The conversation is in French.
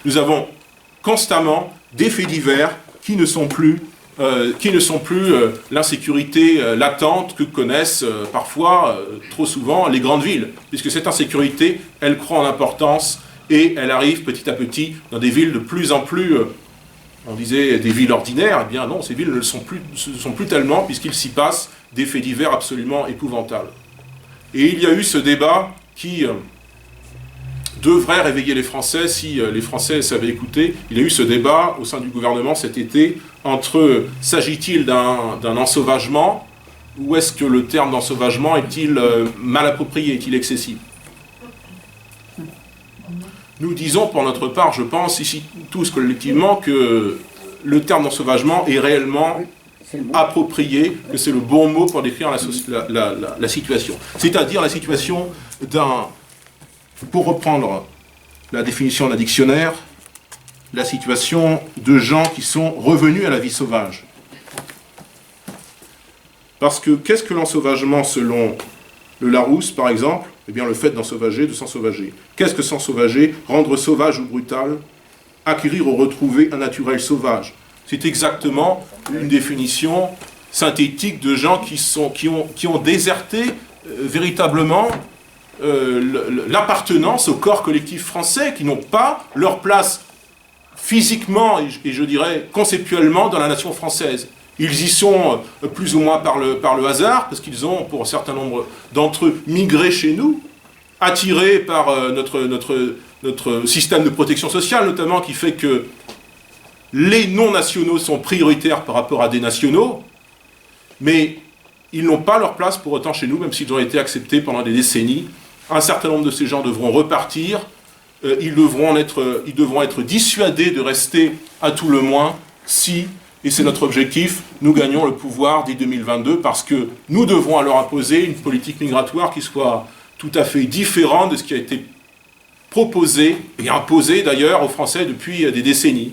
Nous avons constamment des faits divers qui ne sont plus l'insécurité latente que connaissent parfois, trop souvent, les grandes villes, puisque cette insécurité, elle croît en importance et elle arrive petit à petit dans des villes de plus en plus, on disait des villes ordinaires, eh bien non, ces villes ne le sont plus tellement, puisqu'il s'y passe des faits divers absolument épouvantables. Et il y a eu ce débat qui devrait réveiller les Français si les Français savaient écouter. Il y a eu ce débat au sein du gouvernement cet été entre s'agit-il d'un ensauvagement ou est-ce que le terme d'ensauvagement est-il mal approprié, est-il excessif? Nous disons pour notre part, je pense ici tous collectivement, que le terme d'ensauvagement est réellement approprié, que c'est le bon mot pour décrire la situation. C'est-à-dire la situation pour reprendre la définition d'un dictionnaire, la situation de gens qui sont revenus à la vie sauvage. Parce que qu'est-ce que l'ensauvagement selon le Larousse, par exemple? Eh bien le fait d'ensauvager, de s'ensauvager. Qu'est-ce que s'ensauvager? Rendre sauvage ou brutal, acquérir ou retrouver un naturel sauvage. C'est exactement une définition synthétique de gens qui ont déserté véritablement l'appartenance au corps collectif français, qui n'ont pas leur place physiquement et je dirais conceptuellement dans la nation française. Ils y sont plus ou moins par le hasard, parce qu'ils ont, pour un certain nombre d'entre eux, migré chez nous, attirés par notre système de protection sociale, notamment, qui fait que les non-nationaux sont prioritaires par rapport à des nationaux, mais ils n'ont pas leur place pour autant chez nous, même s'ils ont été acceptés pendant des décennies. Un certain nombre de ces gens devront repartir, ils devront être dissuadés de rester à tout le moins si, et c'est notre objectif, nous gagnons le pouvoir dès 2022 parce que nous devrons alors imposer une politique migratoire qui soit tout à fait différente de ce qui a été proposé et imposé d'ailleurs aux Français depuis des décennies.